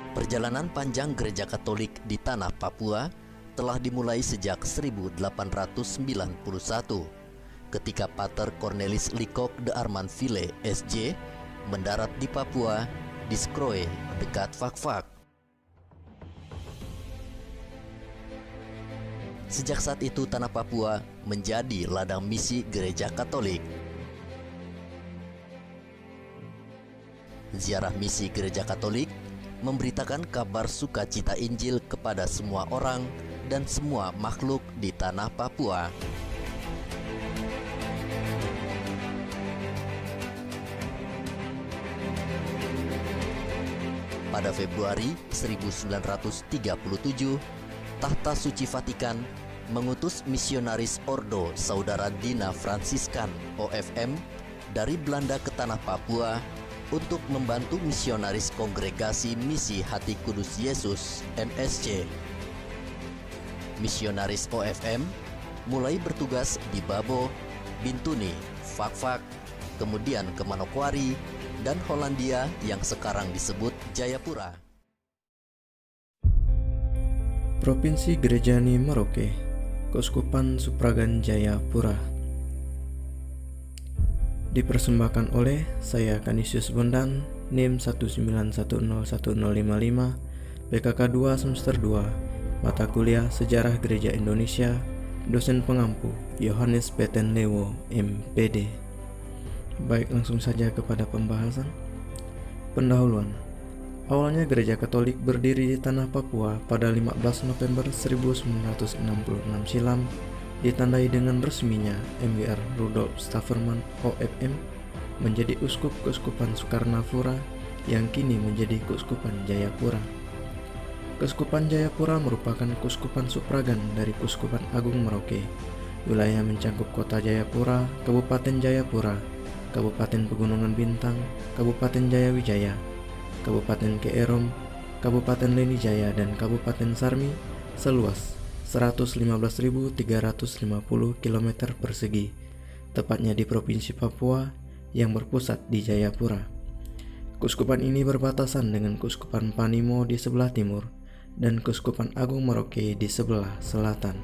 Perjalanan panjang Gereja Katolik di tanah Papua telah dimulai sejak 1891 ketika Pater Cornelis Leacock de Armanville, SJ, mendarat di Papua, di Skroe, dekat Fak-Fak. Sejak saat itu tanah Papua menjadi ladang misi Gereja Katolik. Ziarah misi Gereja Katolik memberitakan kabar sukacita Injil kepada semua orang dan semua makhluk di tanah Papua. Pada Februari 1937, Tahta Suci Vatikan mengutus misionaris Ordo Saudara Dina Fransiskan OFM dari Belanda ke tanah Papua untuk membantu misionaris Kongregasi Misi Hati Kudus Yesus MSC. Misionaris OFM mulai bertugas di Babo, Bintuni, Fak-Fak, kemudian ke Manokwari dan Hollandia yang sekarang disebut Jayapura. Provinsi Gerejani Merauke, Keuskupan Supragan Jayapura. Dipersembahkan oleh saya Canisius Bondan, NIM 1910155, PKK 2 semester 2, mata kuliah Sejarah Gereja Indonesia, dosen pengampu Yohanes Peten Lewo, MPD. Baik, langsung saja kepada pembahasan. Pendahuluan. Awalnya Gereja Katolik berdiri di tanah Papua pada 15 November 1966 silam, ditandai dengan resminya MWR Rudolf Staverman OFM menjadi uskup Keuskupan Sukarnapura yang kini menjadi Keuskupan Jayapura. Keuskupan Jayapura merupakan keuskupan supragan dari Keuskupan Agung Merauke. Wilayah mencakup Kota Jayapura, Kabupaten Jayapura, Kabupaten Pegunungan Bintang, Kabupaten Jayawijaya, Kabupaten Keerom, Kabupaten Lenijaya, dan Kabupaten Sarmi seluas 115.350 km persegi, tepatnya di Provinsi Papua yang berpusat di Jayapura. Keuskupan ini berbatasan dengan Keuskupan Panimo di sebelah timur dan Keuskupan Agung Merauke di sebelah selatan.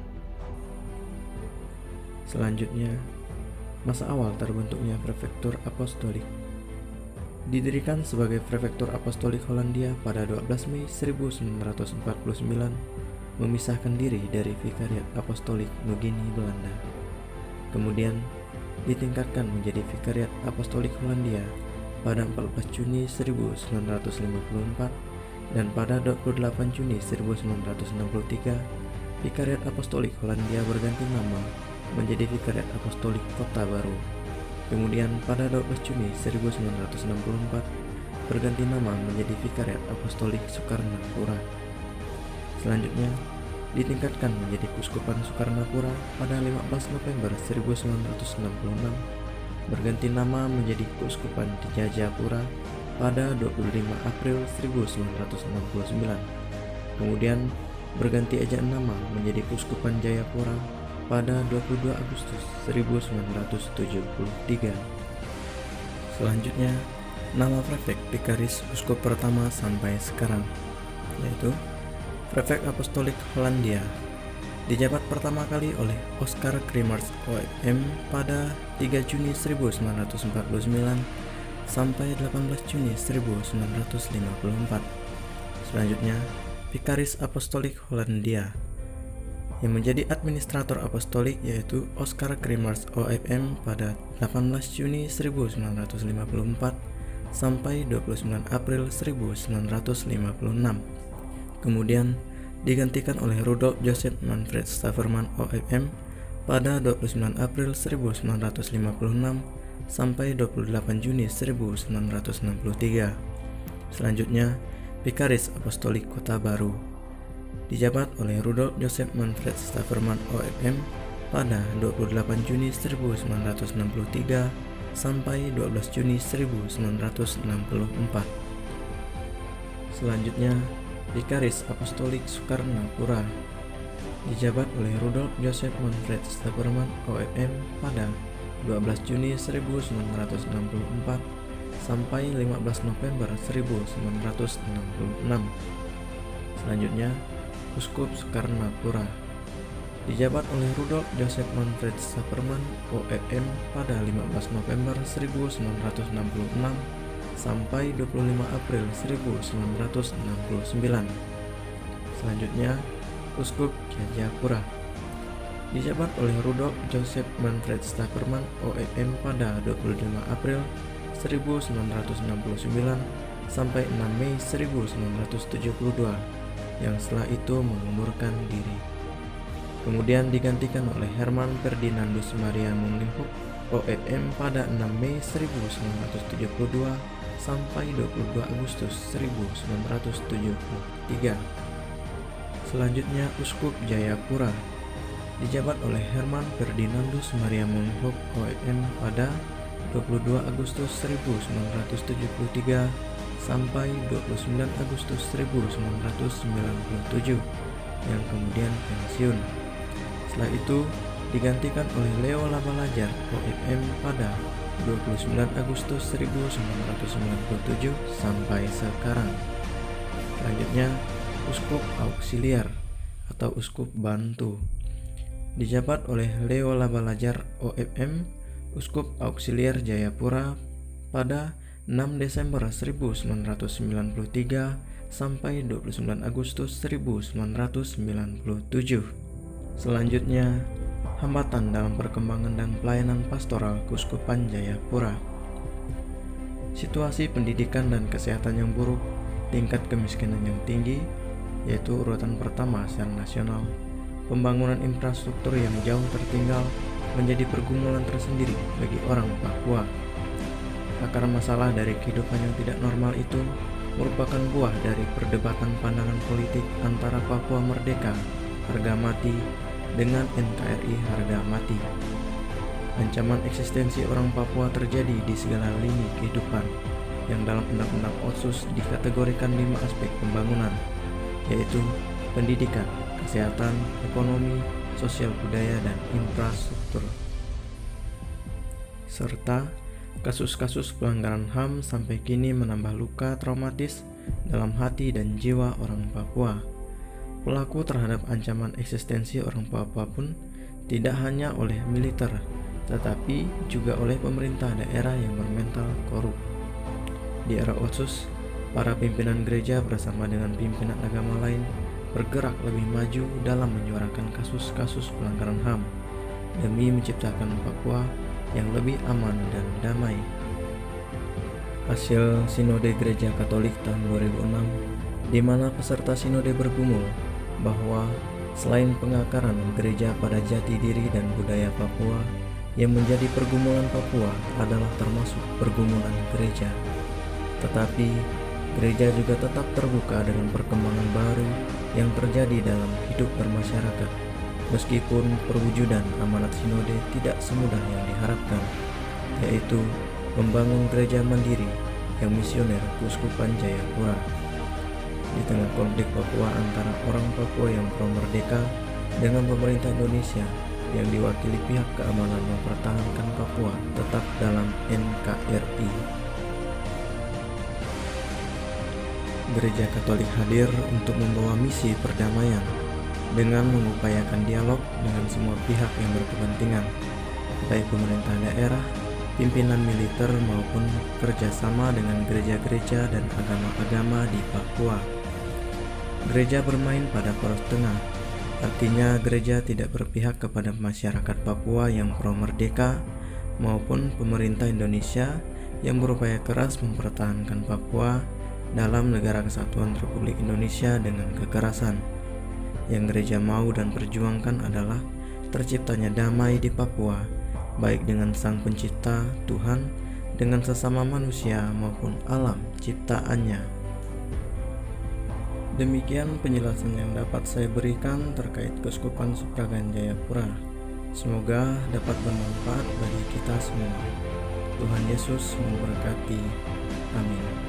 Selanjutnya, masa awal terbentuknya Prefektur Apostolik. Didirikan sebagai Prefektur Apostolik Hollandia pada 12 Mei 1949, memisahkan diri dari Vikariat Apostolik Nugini Belanda. Kemudian ditingkatkan menjadi Vikariat Apostolik Hollandia pada 14 Juni 1954 dan pada 28 Juni 1963 Vikariat Apostolik Hollandia berganti nama menjadi Vikariat Apostolik Kota Baru. Kemudian pada 12 Juni 1964 berganti nama menjadi Vikariat Apostolik Sukarnapura. Selanjutnya ditingkatkan menjadi Keuskupan Sukarnapura pada 15 November 1966, berganti nama menjadi Keuskupan Jayapura pada 25 April 1969. Kemudian berganti ejaan nama menjadi Keuskupan Jayapura pada 22 Agustus 1973. Selanjutnya, nama prefek vikaris uskup pertama sampai sekarang, yaitu Prefek Apostolik Hollandia, dijabat pertama kali oleh Oscar Creemers OFM pada 3 Juni 1949 sampai 18 Juni 1954. Selanjutnya, Vikaris Apostolik Hollandia yang menjadi administrator apostolik yaitu Oscar Creemers OFM pada 18 Juni 1954 sampai 29 April 1956. Kemudian digantikan oleh Rudolf Joseph Manfred Staverman OFM pada 29 April 1956 sampai 28 Juni 1963. Selanjutnya, Vikaris Apostolik Kota Baru dijabat oleh Rudolf Joseph Manfred Staverman OFM pada 28 Juni 1963 sampai 12 Juni 1964. Selanjutnya, Vikaris Apostolik Sukarnapura dijabat oleh Rudolf Joseph Manfred Staverman OFM pada 12 Juni 1964 sampai 15 November 1966. Selanjutnya, Uskup Sukarnapura dijabat oleh Rudolf Joseph Manfred Sapperman OFM pada 15 November 1966 sampai 25 April 1969. Selanjutnya, Uskup Jayapura dijabat oleh Rudolf Joseph Manfred Sapperman OFM pada 25 April 1969 sampai 6 Mei 1972, yang setelah itu mengundurkan diri. Kemudian digantikan oleh Herman Ferdinandus Maria Munlihok OFM pada 6 Mei 1972 sampai 22 Agustus 1973. Selanjutnya, Uskup Jayapura dijabat oleh Herman Ferdinandus Maria Munlihok OFM pada 22 Agustus 1973 sampai 29 Agustus 1997, yang kemudian pensiun. Setelah itu digantikan oleh Leo Labalajar OFM pada 29 Agustus 1997 sampai sekarang. Selanjutnya, Uskup Auxiliar atau Uskup Bantu dijabat oleh Leo Labalajar OFM, Uskup Auxiliar Jayapura pada 6 Desember 1993 sampai 29 Agustus 1997. Selanjutnya, hambatan dalam perkembangan dan pelayanan pastoral Keuskupan Jayapura. Situasi pendidikan dan kesehatan yang buruk, tingkat kemiskinan yang tinggi, yaitu urutan pertama secara nasional, pembangunan infrastruktur yang jauh tertinggal menjadi pergumulan tersendiri bagi orang Papua. Akar masalah dari kehidupan yang tidak normal itu merupakan buah dari perdebatan pandangan politik antara Papua Merdeka harga mati dengan NKRI harga mati. Ancaman eksistensi orang Papua terjadi di segala lini kehidupan yang dalam Undang-Undang Otsus dikategorikan 5 aspek pembangunan, yaitu pendidikan, kesehatan, ekonomi, sosial budaya, dan infrastruktur. Serta kasus-kasus pelanggaran HAM sampai kini menambah luka traumatis dalam hati dan jiwa orang Papua. Pelaku terhadap ancaman eksistensi orang Papua pun tidak hanya oleh militer, tetapi juga oleh pemerintah daerah yang bermental korup. Di era Otsus, para pimpinan gereja bersama dengan pimpinan agama lain bergerak lebih maju dalam menyuarakan kasus-kasus pelanggaran HAM demi menciptakan Papua yang lebih aman dan damai. Hasil Sinode Gereja Katolik tahun 2006, di mana peserta sinode bergumul bahwa selain pengakaran gereja pada jati diri dan budaya Papua, yang menjadi pergumulan Papua adalah termasuk pergumulan gereja. Tetapi gereja juga tetap terbuka dengan perkembangan baru yang terjadi dalam hidup bermasyarakat, meskipun perwujudan amanat sinode tidak semudah yang diharapkan, yaitu membangun gereja mandiri yang misioner Keuskupan Jayapura. Di tengah konflik Papua antara orang Papua yang pro-merdeka dengan pemerintah Indonesia yang diwakili pihak keamanan mempertahankan Papua tetap dalam NKRI. Gereja Katolik hadir untuk membawa misi perdamaian dengan mengupayakan dialog dengan semua pihak yang berkepentingan, baik pemerintah daerah, pimpinan militer maupun kerjasama dengan gereja-gereja dan agama-agama di Papua. Gereja bermain pada poros tengah, artinya gereja tidak berpihak kepada masyarakat Papua yang pro-merdeka maupun pemerintah Indonesia yang berupaya keras mempertahankan Papua dalam Negara Kesatuan Republik Indonesia dengan kekerasan. Yang gereja mau dan perjuangkan adalah terciptanya damai di Papua, baik dengan Sang Pencipta, Tuhan, dengan sesama manusia maupun alam ciptaannya. Demikian penjelasan yang dapat saya berikan terkait Keuskupan Supragan Jayapura. Semoga dapat bermanfaat bagi kita semua. Tuhan Yesus memberkati. Amin.